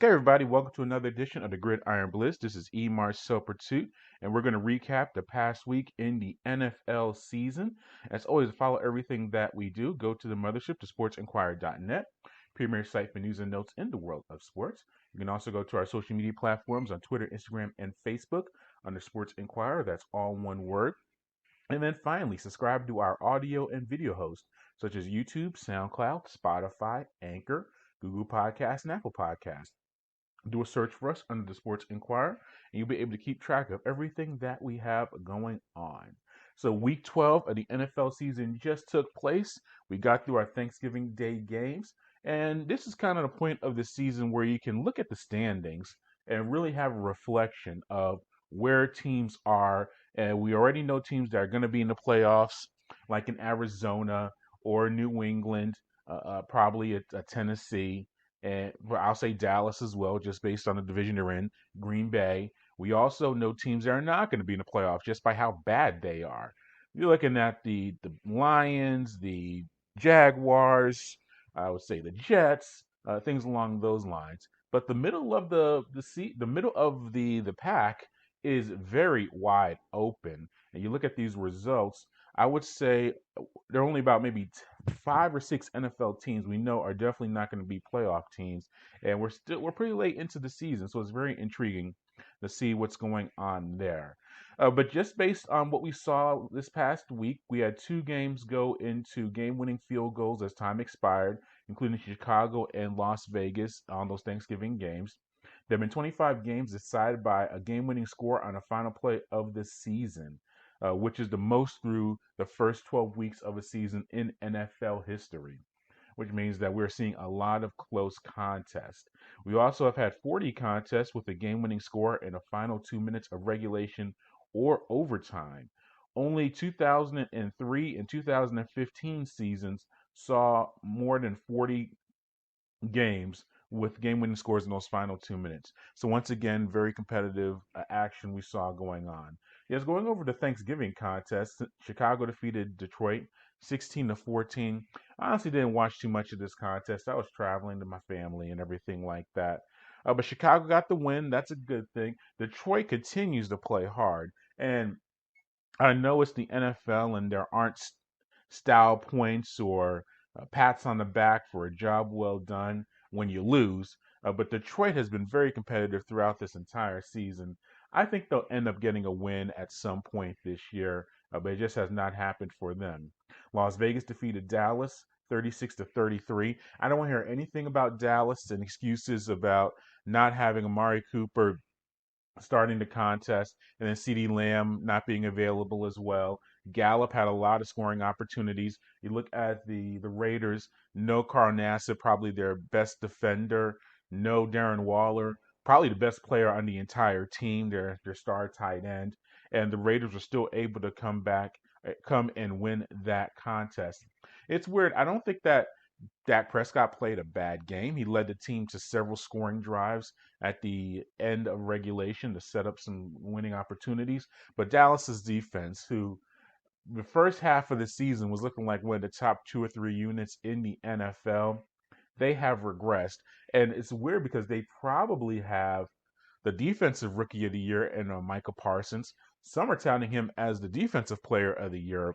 Okay, everybody, welcome to another edition of the Gridiron Blitz. This is E. Marcel Pursuit, and we're going to recap the past week in the NFL season. As always, to follow everything that we do, go to the mothership, to sportsinquirer.net, premier site for news and notes in the world of sports. You can also go to our social media platforms on Twitter, Instagram, and Facebook under Sports Inquirer. That's all one word. And then finally, subscribe to our audio and video hosts, such as YouTube, SoundCloud, Spotify, Anchor, Google Podcasts, and Apple Podcasts. Do a search for us under the Sports Inquirer, and you'll be able to keep track of everything that we have going on. So, week 12 of the NFL season just took place. We got through our Thanksgiving Day games, and this is kind of the point of the season where you can look at the standings and really have a reflection of where teams are. And we already know teams that are going to be in the playoffs, like in Arizona or New England, probably a Tennessee, and I'll say Dallas as well, just based on the division they're in. Green Bay. We also know teams that are not going to be in the playoffs just by how bad they are. You're looking at the Lions, the Jaguars, I would say the Jets, things along those lines. But the middle of the middle of the pack is very wide open. And you look at these results, I would say there are only about maybe 5 or 6 NFL teams we know are definitely not going to be playoff teams, and we're pretty late into the season, so it's very intriguing to see what's going on there. But just based on what we saw this past week, we had 2 games go into game-winning field goals as time expired, including Chicago and Las Vegas on those Thanksgiving games. There have been 25 games decided by a game-winning score on a final play of the season, which is the most through the first 12 weeks of a season in NFL history, which means that we're seeing a lot of close contests. We also have had 40 contests with a game winning score in the final 2 minutes of regulation or overtime. Only 2003 and 2015 seasons saw more than 40 games with game winning scores in those final 2 minutes. So, once again, very competitive action we saw going on. Yes, going over the Thanksgiving contest, Chicago defeated Detroit 16-14. I honestly didn't watch too much of this contest. I was traveling to my family and everything like that. But Chicago got the win. That's a good thing. Detroit continues to play hard. And I know it's the NFL and there aren't style points or pats on the back for a job well done when you lose. But Detroit has been very competitive throughout this entire season. I think they'll end up getting a win at some point this year, but it just has not happened for them. Las Vegas defeated Dallas 36-33. I don't want to hear anything about Dallas and excuses about not having Amari Cooper starting the contest, and then CeeDee Lamb not being available as well. Gallup had a lot of scoring opportunities. You look at the Raiders, no Carl Nassib, probably their best defender, no Darren Waller, probably the best player on the entire team, their star tight end, and the Raiders were still able to come and win that contest. It's weird. I don't think that Dak Prescott played a bad game. He led the team to several scoring drives at the end of regulation to set up some winning opportunities. But Dallas's defense, who the first half of the season was looking like one of the top 2 or 3 units in the NFL, they have regressed. And it's weird because they probably have the defensive rookie of the year in Micah Parsons. Some are touting him as the defensive player of the year.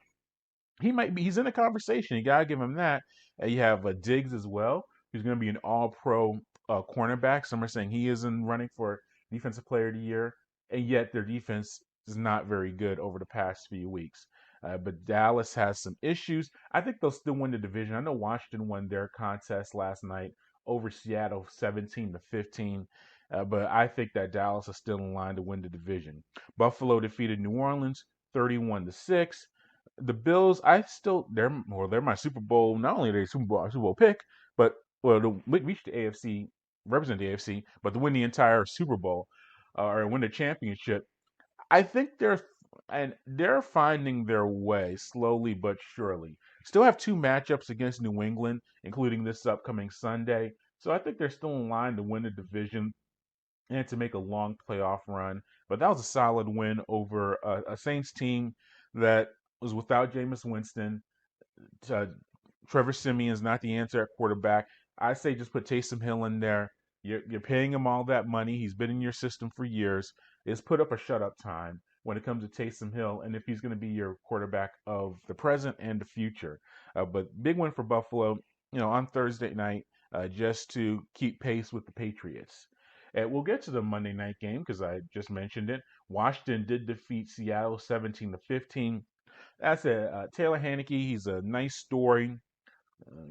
He's in the conversation. You gotta give him that. You have Diggs as well, who's going to be an all-pro cornerback. Some are saying he is in running for defensive player of the year, and yet their defense is not very good over the past few weeks. But Dallas has some issues. I think they'll still win the division. I know Washington won their contest last night over Seattle 17-15. But I think that Dallas is still in line to win the division. Buffalo defeated New Orleans 31-6. The Bills, they're my Super Bowl. Not only are they Super Bowl pick, but well, to reach the AFC, represent the AFC, but to win the entire Super Bowl or win the championship. I think they're finding their way slowly but surely. Still have 2 matchups against New England, including this upcoming Sunday. So I think they're still in line to win the division and to make a long playoff run. But that was a solid win over a Saints team that was without Jameis Winston. Uh, Trevor Simeon's not the answer at quarterback. I say just put Taysom Hill in there. You're paying him all that money. He's been in your system for years. Is put up a shut up time when it comes to Taysom Hill, and if he's going to be your quarterback of the present and the future. But big win for Buffalo, on Thursday night, just to keep pace with the Patriots. And we'll get to the Monday night game because I just mentioned it. Washington did defeat Seattle 17-15. That's it. Taylor Haneke, he's a nice story.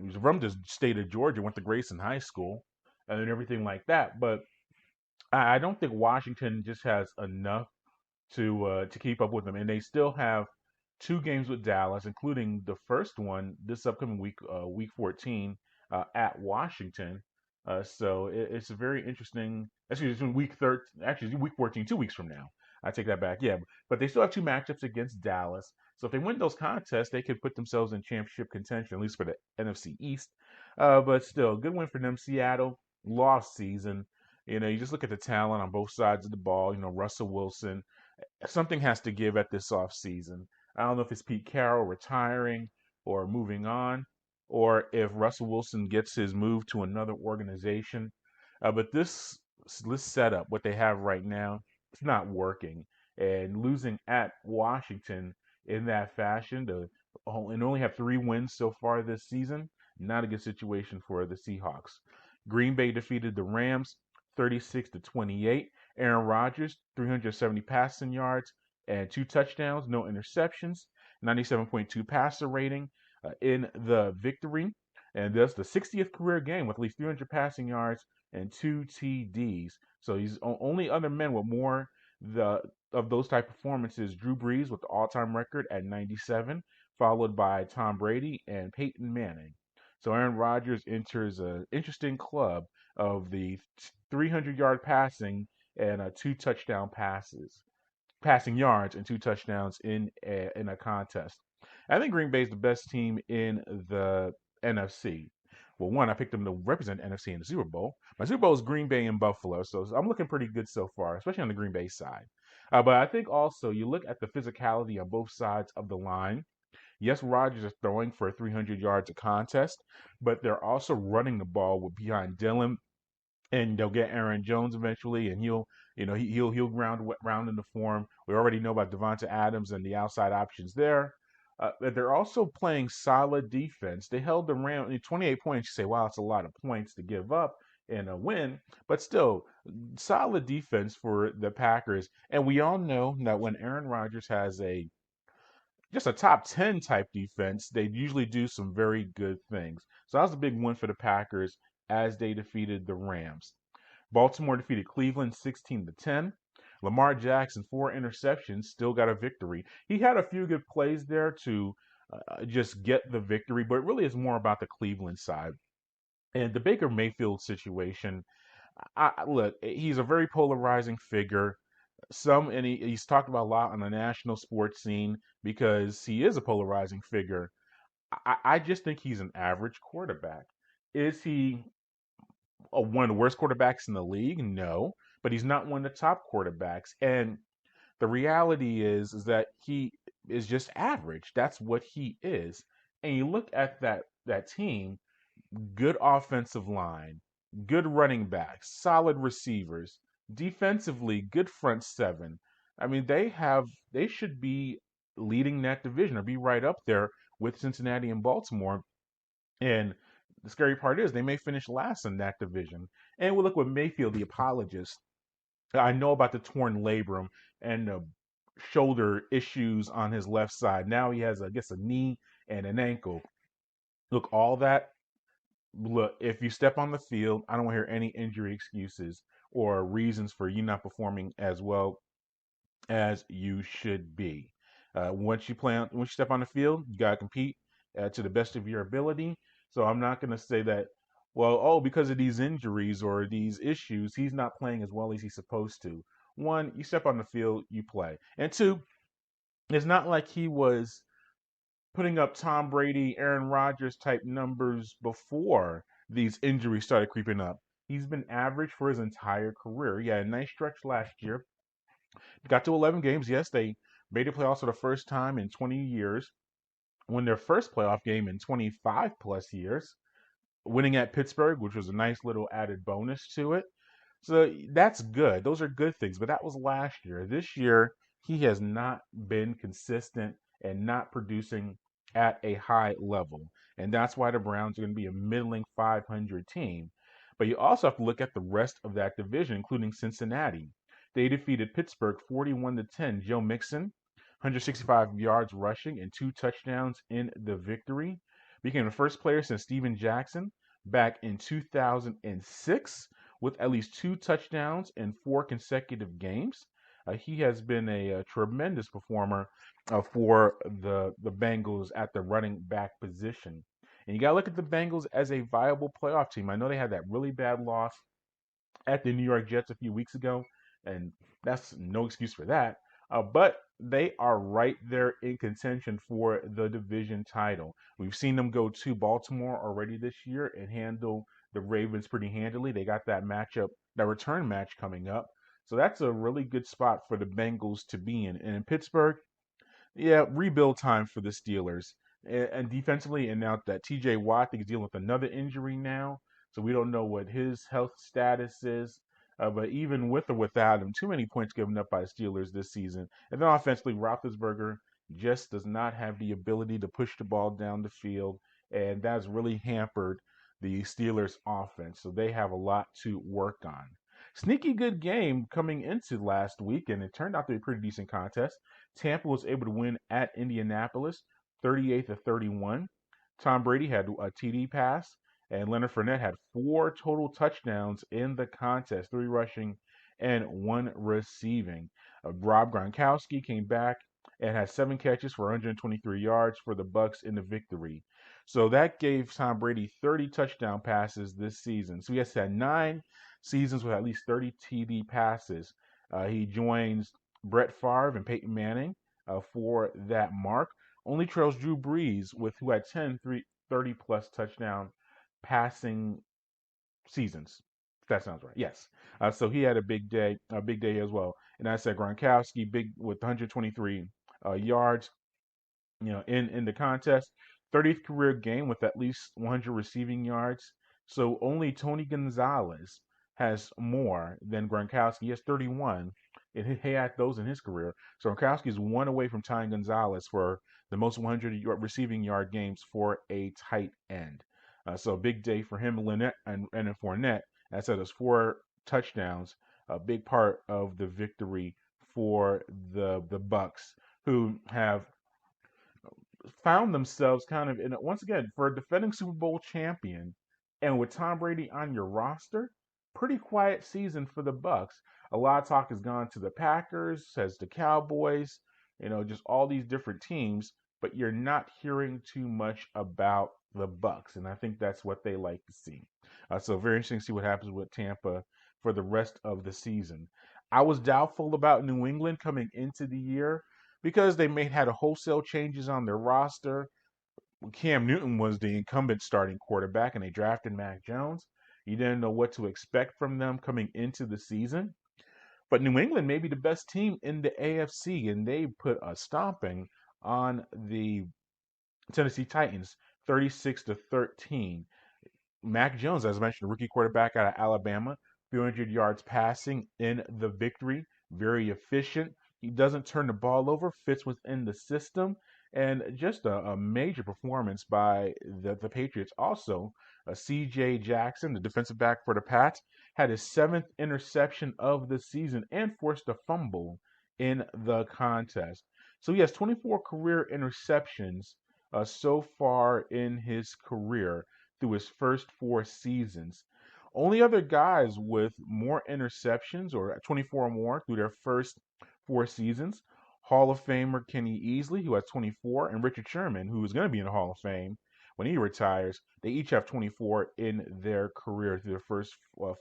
He was from the state of Georgia, went to Grayson High School, and everything like that. But I don't think Washington just has enough to keep up with them, and they still have two games with Dallas, including the first one this upcoming week, week 14, at Washington. So it's a very interesting. Actually, it's in week 13. Actually, it's week 14, 2 weeks from now. I take that back. Yeah, but they still have two matchups against Dallas. So if they win those contests, they could put themselves in championship contention, at least for the NFC East. But still, good win for them. Seattle lost season. You just look at the talent on both sides of the ball. Russell Wilson, something has to give at this offseason. I don't know if it's Pete Carroll retiring or moving on, or if Russell Wilson gets his move to another organization. But this setup, what they have right now, it's not working. And losing at Washington in that fashion, and only have 3 wins so far this season, not a good situation for the Seahawks. Green Bay defeated the Rams 36-28. Aaron Rodgers, 370 passing yards and 2 touchdowns, no interceptions, 97.2 passer rating in the victory. And that's the 60th career game with at least 300 passing yards and 2 TDs. So he's only other men with more of those type of performances. Drew Brees with the all-time record at 97, followed by Tom Brady and Peyton Manning. So Aaron Rodgers enters an interesting club of the 300-yard passing and 2 touchdown passing yards and 2 touchdowns in a contest. I think Green Bay is the best team in the NFC. Well, one, I picked them to represent NFC in the Super Bowl. My Super Bowl is Green Bay and Buffalo, so I'm looking pretty good so far, especially on the Green Bay side. But I think also you look at the physicality on both sides of the line. Yes, Rodgers is throwing for 300 yards a contest, but they're also running the ball with behind Dillon, and they'll get Aaron Jones eventually, and he'll round into form. We already know about Devonta Adams and the outside options there. But they're also playing solid defense. They held the Rams 28 points. You say, wow, it's a lot of points to give up in a win, but still solid defense for the Packers. And we all know that when Aaron Rodgers has just a top 10 type defense, they usually do some very good things. So that was a big win for the Packers as they defeated the Rams. Baltimore defeated Cleveland 16-10. Lamar Jackson, 4 interceptions, still got a victory. He had a few good plays there to just get the victory, but really it's more about the Cleveland side. And the Baker Mayfield situation, look, he's a very polarizing figure. He's talked about a lot on the national sports scene because he is a polarizing figure. I just think he's an average quarterback. Is he one of the worst quarterbacks in the league? No, but he's not one of the top quarterbacks. And the reality is that he is just average. That's what he is. And you look at that team, good offensive line, good running backs, solid receivers, defensively, good front seven. I mean, they should be leading that division or be right up there with Cincinnati and Baltimore. And the scary part is they may finish last in that division. And we look with Mayfield, the apologist. I know about the torn labrum and the shoulder issues on his left side. Now he has, I guess, a knee and an ankle. Look, all that. Look, if you step on the field, I don't want to hear any injury excuses or reasons for you not performing as well as you should be. Once you step on the field, you gotta compete to the best of your ability. So I'm not gonna say that, well, oh, because of these injuries or these issues, he's not playing as well as he's supposed to. One, you step on the field, you play, and two, it's not like he was putting up Tom Brady, Aaron Rodgers type numbers before these injuries started creeping up. He's been average for his entire career. He had a nice stretch last year. Got to 11 games. Yes, they made the playoffs for the first time in 20 years. Won their first playoff game in 25 plus years. winning at Pittsburgh, which was a nice little added bonus to it. So that's good. Those are good things. But that was last year. This year, he has not been consistent and not producing at a high level. And that's why the Browns are going to be a middling 500 team. But you also have to look at the rest of that division, including Cincinnati. They defeated Pittsburgh 41 to 10. Joe Mixon, 165 yards rushing and 2 touchdowns in the victory. Became the first player since Steven Jackson back in 2006 with at least 2 touchdowns in 4 consecutive games. He has been a tremendous performer for the Bengals at the running back position. And you got to look at the Bengals as a viable playoff team. I know they had that really bad loss at the New York Jets a few weeks ago, and that's no excuse for that. But they are right there in contention for the division title. We've seen them go to Baltimore already this year and handle the Ravens pretty handily. They got that matchup, that return match coming up. So that's a really good spot for the Bengals to be in. And in Pittsburgh, yeah, rebuild time for the Steelers. And defensively, and now that TJ Watt, I think, is dealing with another injury now. So we don't know what his health status is. But even with or without him, too many points given up by the Steelers this season. And then offensively, Roethlisberger just does not have the ability to push the ball down the field. And that's really hampered the Steelers' offense. So they have a lot to work on. Sneaky good game coming into last week, and it turned out to be a pretty decent contest. Tampa was able to win at Indianapolis 38 to 31. Tom Brady had a TD pass, and Leonard Fournette had 4 total touchdowns in the contest, 3 rushing and 1 receiving. Rob Gronkowski came back and had 7 catches for 123 yards for the Bucks in the victory. So that gave Tom Brady 30 touchdown passes this season. So he has had 9 seasons with at least 30 TD passes. He joins Brett Favre and Peyton Manning for that mark. Only trails Drew Brees, who had 30 plus touchdown passing seasons. If that sounds right. Yes. So he had a big day as well. And I said Gronkowski, big with 123 yards, in the contest. 30th career game with at least 100 receiving yards. So only Tony Gonzalez has more than Gronkowski. He has 31, and he had those in his career. So Gronkowski is one away from tying Gonzalez for the most 100 receiving yard games for a tight end. So a big day for him, Lynette, and Fournette. As I said, there's 4 touchdowns, a big part of the victory for the Bucks, who have found themselves kind of in once again for a defending Super Bowl champion, and with Tom Brady on your roster, pretty quiet season for the Bucks. A lot of talk has gone to the Packers, says the Cowboys, just all these different teams, but you're not hearing too much about the Bucks, and I think that's what they like to see. So very interesting to see what happens with Tampa for the rest of the season. I was doubtful about New England coming into the year because they may had a wholesale changes on their roster. Cam Newton was the incumbent starting quarterback, and they drafted Mac Jones. You didn't know what to expect from them coming into the season. But New England may be the best team in the AFC, and they put a stomping on the Tennessee Titans, 36 to 13. Mac Jones, as I mentioned, rookie quarterback out of Alabama, 300 yards passing in the victory, very efficient. He doesn't turn the ball over, fits within the system, and just a major performance by the Patriots. Also, C.J. Jackson, the defensive back for the Pats, had his 7th interception of the season and forced a fumble in the contest. So he has 24 career interceptions so far in his career through his first 4 seasons. Only other guys with more interceptions or 24 or more through their first 4 seasons, Hall of Famer Kenny Easley, who has 24, and Richard Sherman, who is going to be in the Hall of Fame when he retires. They each have 24 in their career through their first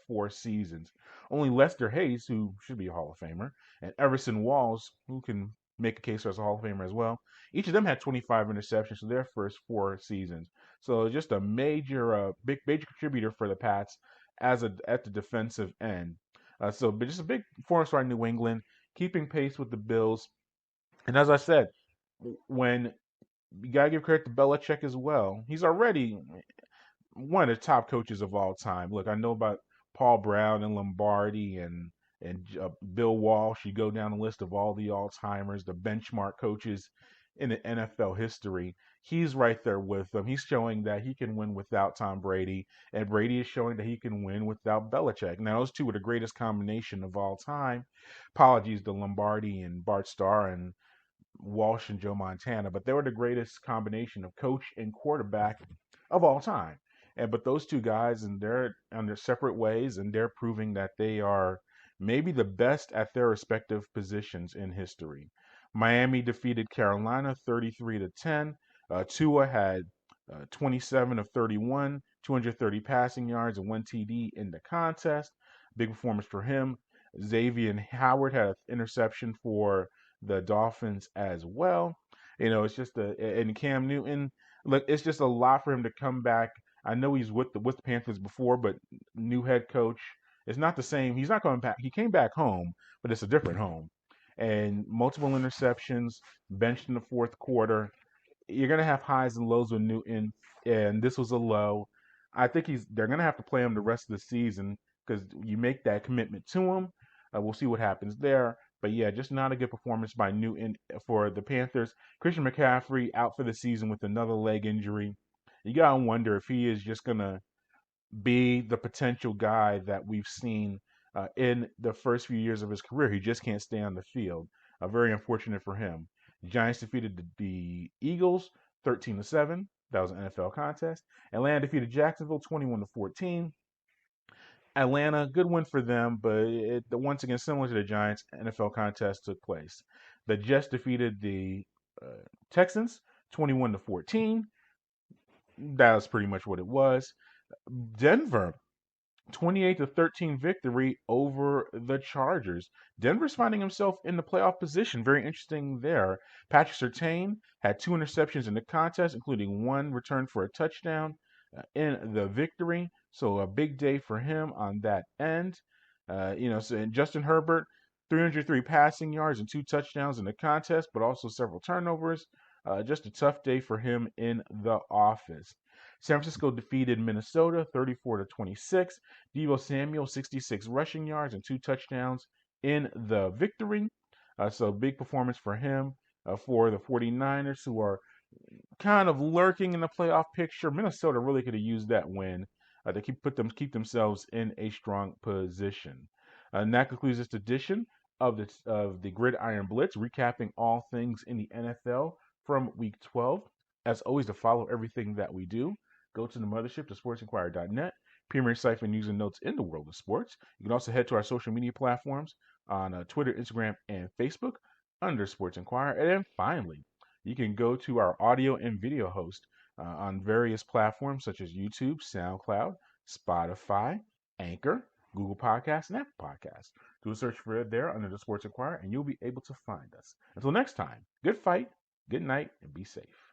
4 seasons. Only Lester Hayes, who should be a Hall of Famer, and Everson Walls, who can make a case as a Hall of Famer as well. Each of them had 25 interceptions for their first 4 seasons. So just a major, major contributor for the Pats at the defensive end. But just a big performance by New England, keeping pace with the Bills. And as I said, when you gotta give credit to Belichick as well, he's already one of the top coaches of all time. Look, I know about Paul Brown and Lombardi and Bill Walsh. You go down the list of all the all-timers, the benchmark coaches in the NFL history. He's right there with them. He's showing that he can win without Tom Brady, and Brady is showing that he can win without Belichick. Now, those two are the greatest combination of all time. Apologies to Lombardi and Bart Starr and Walsh and Joe Montana, but they were the greatest combination of coach and quarterback of all time. And but those two guys, and they're on their separate ways, and they're proving that they are maybe the best at their respective positions in history. Miami defeated Carolina 33-10. Tua had 27 of 31, 230 passing yards, and one TD in the contest. Big performance for him. Xavier Howard had an interception for the Dolphins as well. It's just and Cam Newton. Look, it's just a lot for him to come back. I know he's with the Panthers before, but new head coach. It's not the same. He's not coming back. He came back home, but it's a different home. And multiple interceptions, benched in the fourth quarter. You're gonna have highs and lows with Newton, and this was a low. I think they're gonna have to play him the rest of the season because you make that commitment to him. We'll see what happens there. But yeah, just not a good performance by Newton for the Panthers. Christian McCaffrey out for the season with another leg injury. You gotta wonder if he is just gonna be the potential guy that we've seen in the first few years of his career. He just can't stay on the field. Very unfortunate for him. Giants defeated the Eagles 13-7. That was an NFL contest. Atlanta defeated Jacksonville 21-14. Atlanta, good win for them, but once again, similar to the Giants, NFL contest took place. The Jets defeated the Texans 21-14. That was pretty much what it was. Denver 28-13 victory over the Chargers. Denver's finding himself in the playoff position. Very interesting there. Patrick Surtain had 2 interceptions in the contest, including 1 return for a touchdown in the victory. So a big day for him on that end. And Justin Herbert, 303 passing yards and 2 touchdowns in the contest, but also several turnovers. Just a tough day for him in the office. San Francisco defeated Minnesota 34-26. Deebo Samuel, 66 rushing yards and 2 touchdowns in the victory. So big performance for him. For the 49ers, who are kind of lurking in the playoff picture, Minnesota really could have used that win to keep themselves in a strong position. And that concludes this edition of the Gridiron Blitz, recapping all things in the NFL from Week 12. As always, to follow everything that we do, go to the mothership to sportsinquirer.net, premier site for news and notes in the world of sports. You can also head to our social media platforms on Twitter, Instagram, and Facebook under Sports Inquirer. And then finally, you can go to our audio and video host on various platforms such as YouTube, SoundCloud, Spotify, Anchor, Google Podcasts, and Apple Podcasts. Do a search for it there under the Sports Inquirer, and you'll be able to find us. Until next time, good fight, good night, and be safe.